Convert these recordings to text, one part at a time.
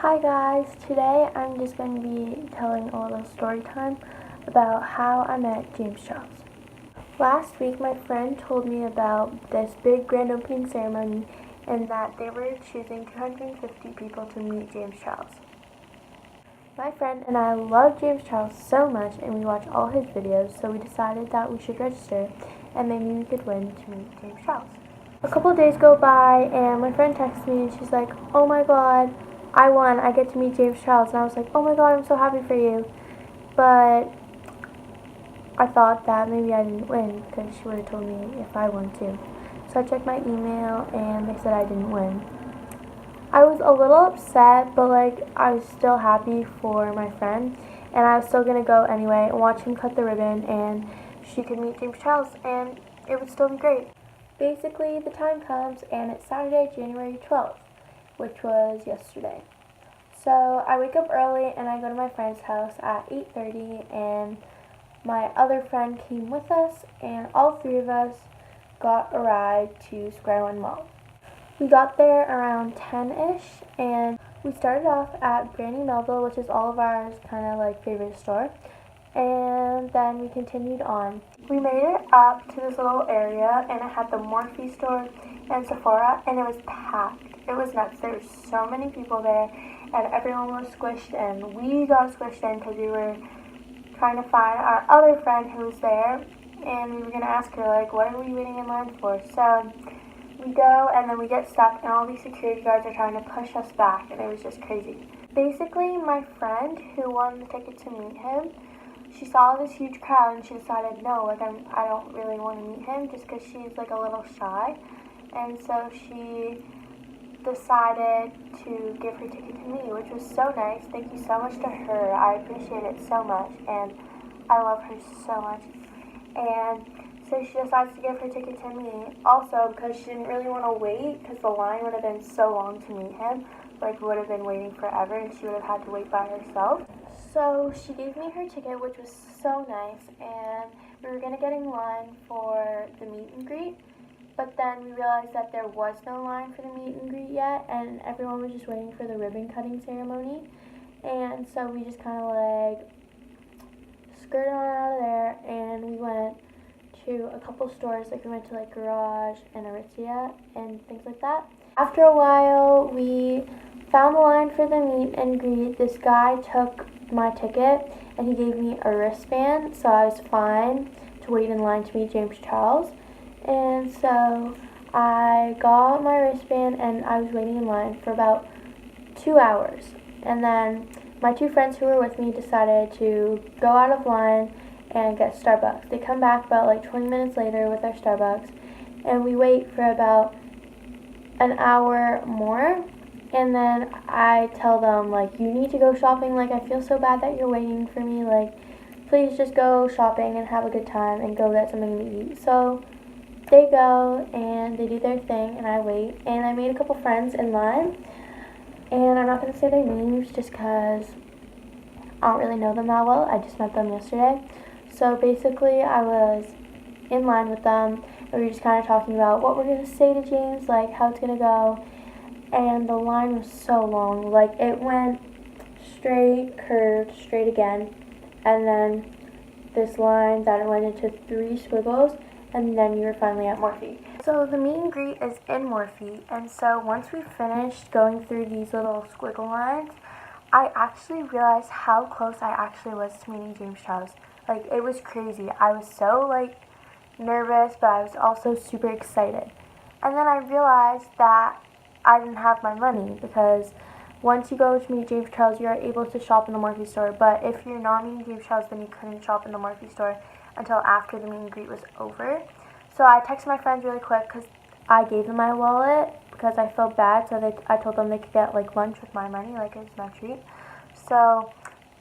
Hi guys, today I'm just going to be telling a little story time about how I met James Charles. Last week my friend told me about this big grand opening ceremony and that they were choosing 250 people to meet James Charles. My friend and I love James Charles so much and we watch all his videos, so we decided that we should register and maybe we could win to meet James Charles. A couple days go by and my friend texts me and she's like, "Oh my god, I won, I get to meet James Charles." And I was like, "Oh my god, I'm so happy for you." But I thought that maybe I didn't win because she would have told me if I won too. So I checked my email and they said I didn't win. I was a little upset, but I was still happy for my friend and I was still going to go anyway and watch him cut the ribbon and she could meet James Charles and it would still be great. Basically, the time comes and it's Saturday, January 12th, which was yesterday. So I wake up early and I go to my friend's house at 8:30 and my other friend came with us and all three of us got a ride to Square One Mall. We got there around 10-ish and we started off at Brandy Melville, which is all of our kind of favorite store, and then we continued on. We made it up to this little area and it had the Morphe store and Sephora and it was packed. It was nuts. There were so many people there and everyone was squished in. We got squished in because we were trying to find our other friend who was there and we were going to ask her what are we waiting in line for? So we go and then we get stuck and all these security guards are trying to push us back and it was just crazy. Basically, my friend who won the ticket to meet him, she saw this huge crowd and she decided, no, I don't really want to meet him just because she's a little shy. And so she decided to give her ticket to me, which was so nice. Thank you so much to her. I appreciate it so much and I love her so much. And so she decides to give her ticket to me also because she didn't really want to wait because the line would have been so long to meet him. Would have been waiting forever and she would have had to wait by herself. So she gave me her ticket, which was so nice, and we were going to get in line for the meet and greet, but then we realized that there was no line for the meet and greet yet, and everyone was just waiting for the ribbon cutting ceremony, and so we just kind of skirted on out of there, and we went to a couple stores, we went to Garage and Aritzia and things like that. After a while, we found the line for the meet and greet. This guy took my ticket and he gave me a wristband, so I was fine to wait in line to meet James Charles. And so I got my wristband and I was waiting in line for about 2 hours. And then my two friends who were with me decided to go out of line and get Starbucks. They come back about 20 minutes later with our Starbucks and we wait for about an hour more. And then I tell them, you need to go shopping. I feel so bad that you're waiting for me. Please just go shopping and have a good time and go get something to eat. So they go and they do their thing and I wait. And I made a couple friends in line. And I'm not going to say their names just because I don't really know them that well. I just met them yesterday. So basically I was in line with them and we were just kind of talking about what we're going to say to James, how it's going to go. And the line was so long, it went straight, curved, straight again, and then this line that it went into 3 squiggles, and then you were finally at Morphe. So the meet and greet is in Morphe, and so once we finished going through these little squiggle lines, I actually realized how close I actually was to meeting James Charles. It was crazy. I was so, nervous, but I was also super excited. And then I realized that I didn't have my money because once you go to meet James Charles, you're able to shop in the Morphe store. But if you're not meeting James Charles, then you couldn't shop in the Morphe store until after the meet and greet was over. So I texted my friends really quick because I gave them my wallet because I felt bad. So I told them they could get lunch with my money, it was my treat. So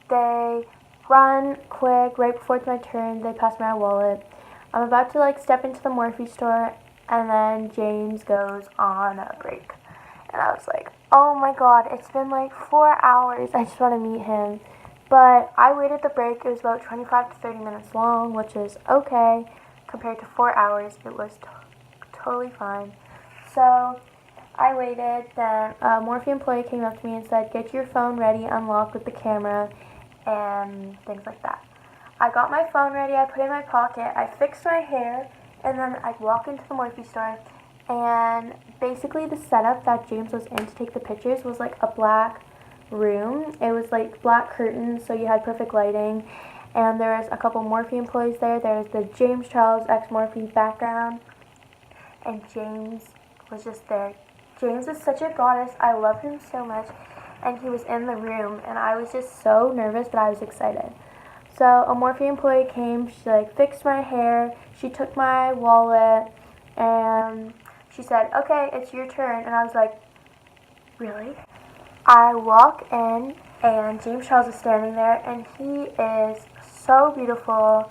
they run quick right before it's my turn. They pass my wallet. I'm about to step into the Morphe store, and then James goes on a break. And I was like, oh my god, it's been 4 hours. I just want to meet him. But I waited the break. It was about 25 to 30 minutes long, which is okay. Compared to 4 hours, it was totally fine. So I waited, then a Morphe employee came up to me and said, get your phone ready, unlocked with the camera, and things like that. I got my phone ready, I put it in my pocket, I fixed my hair, and then I'd walk into the Morphe store, and basically the setup that James was in to take the pictures was like a black room. It was like black curtains, so you had perfect lighting, and there was a couple Morphe employees there. There was the James Charles X Morphe background, and James was just there. James is such a goddess. I love him so much, and he was in the room, and I was just so nervous, but I was excited. So a Morphe employee came, she like fixed my hair, she took my wallet, and she said, okay, it's your turn, and I was like, really? I walk in, and James Charles is standing there, and he is so beautiful.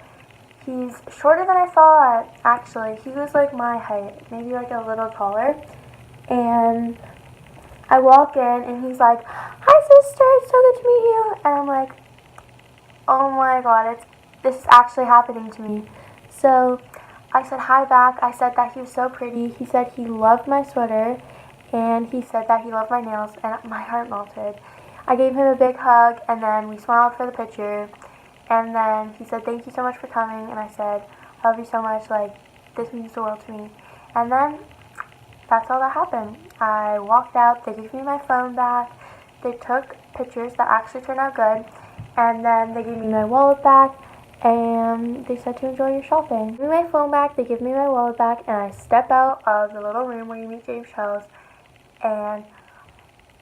He's shorter than I thought, actually. He was like my height, maybe like a little taller. And I walk in, and he's like, hi sister, it's so good to meet you. And I'm like, oh my god, this is actually happening to me. So I said hi back. I said that he was so pretty. He said he loved my sweater, and he said that he loved my nails, and my heart melted. I gave him a big hug, and then we smiled for the picture, and then he said thank you so much for coming, and I said I love you so much, like this means the world to me. And then that's all that happened. I walked out, they gave me my phone back, they took pictures that actually turned out good, and then they gave me my wallet back, and they said to enjoy your shopping. They gave me my phone back, they give me my wallet back, and I step out of the little room where you meet James Charles, and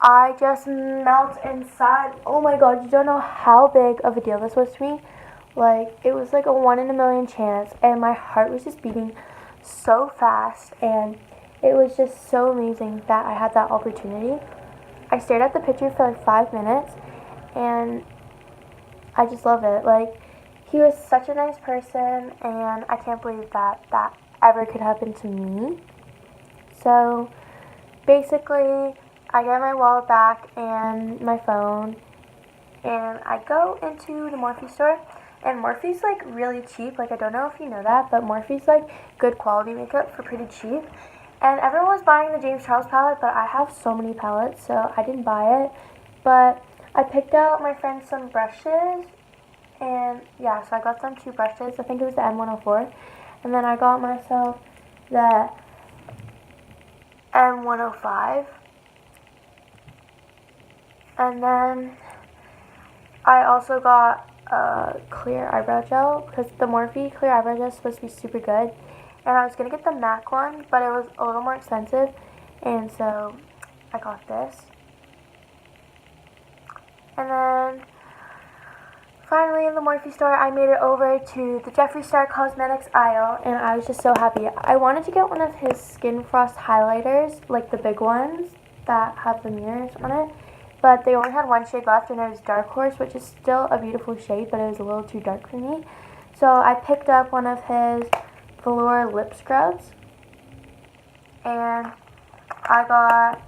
I just melt inside. Oh my god, you don't know how big of a deal this was to me. Like, it was like a 1 in a million chance, and my heart was just beating so fast, and it was just so amazing that I had that opportunity. I stared at the picture for like 5 minutes, and I just love it. Like, he was such a nice person, and I can't believe that that ever could happen to me. So basically, I get my wallet back and my phone, and I go into the Morphe store, and Morphe's like really cheap. Like, I don't know if you know that, but Morphe's like good quality makeup for pretty cheap. And everyone was buying the James Charles palette, but I have so many palettes, so I didn't buy it. But I picked out my friend some brushes, and yeah, so I got them 2 brushes. I think it was the M104. And then I got myself the M105. And then I also got a clear eyebrow gel, because the Morphe clear eyebrow gel is supposed to be super good. And I was going to get the MAC one, but it was a little more expensive, and so I got this. And then finally in the Morphe store, I made it over to the Jeffree Star Cosmetics aisle, and I was just so happy. I wanted to get one of his Skin Frost highlighters, like the big ones that have the mirrors on it, but they only had 1 shade left, and it was Dark Horse, which is still a beautiful shade, but it was a little too dark for me. So I picked up one of his velour lip scrubs, and I got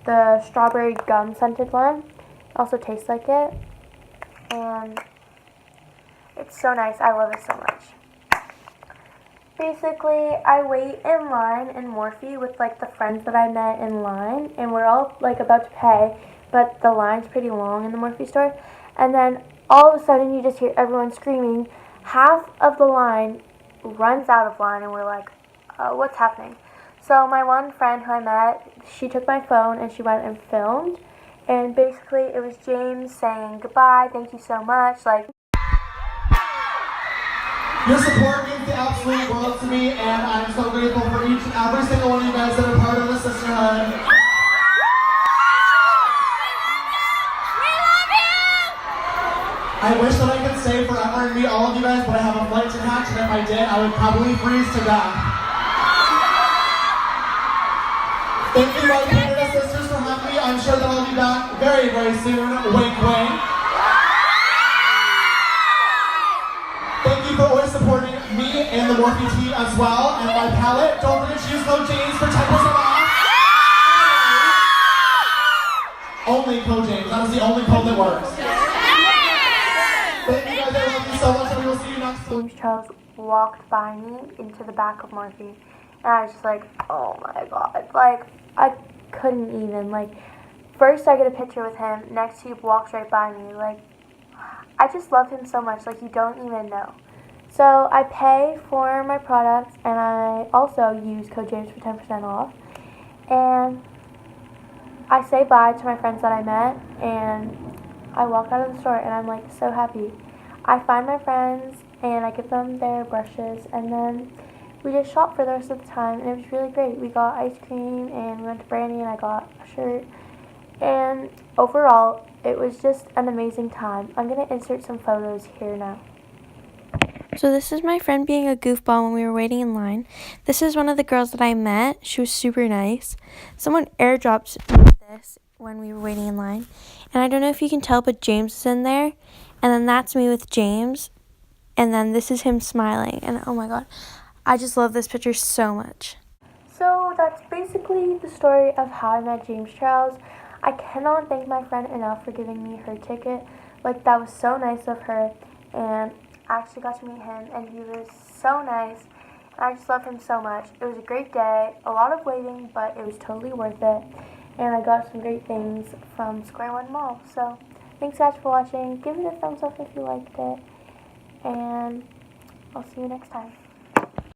the strawberry gum scented one. It also tastes like it, and it's so nice. I love it so much. Basically, I wait in line in Morphe with like the friends that I met in line, and we're all like about to pay, but the line's pretty long in the Morphe store, and then all of a sudden you just hear everyone screaming. Half of the line runs out of line, and we're like, what's happening? So my one friend who I met, she took my phone and she went and filmed, and basically it was James saying goodbye, thank you so much, like. Your support means the absolute world to me, and I'm so grateful for each and every single one of you guys that are part of the sisterhood. I wish that I could stay forever and meet all of you guys, but I have a flight to catch, and if I did, I would probably freeze to death. Thank you, my Canada sisters, for having me. I'm sure that I'll be back very, very soon. Wink, wink. Thank you for always supporting me and the Morphe team as well, and my palette. Don't forget to use code James for 10% off. Only code James. That is the only code that works. Thank you guys, I love you so much, and we will see you next time. James Charles walked by me into the back of Morphe, and I was just like, oh my god, like, couldn't even. Like, first I get a picture with him, next he walks right by me. Like, I just love him so much, like you don't even know. So I pay for my products, and I also use code James for 10% off. And I say bye to my friends that I met, and I walk out of the store, and I'm like so happy. I find my friends, and I give them their brushes, and then we just shop for the rest of the time, and it was really great. We got ice cream, and we went to Brandy, and I got a shirt. And overall, it was just an amazing time. I'm going to insert some photos here now. So this is my friend being a goofball when we were waiting in line. This is one of the girls that I met. She was super nice. Someone airdropped me this when we were waiting in line. And I don't know if you can tell, but James is in there. And then that's me with James. And then this is him smiling. And oh my god, I just love this picture so much. So that's basically the story of how I met James Charles. I cannot thank my friend enough for giving me her ticket. Like, that was so nice of her. And I actually got to meet him, and he was so nice. And I just love him so much. It was a great day, a lot of waiting, but it was totally worth it. And I got some great things from Square One Mall. So thanks guys for watching. Give it a thumbs up if you liked it. And I'll see you next time.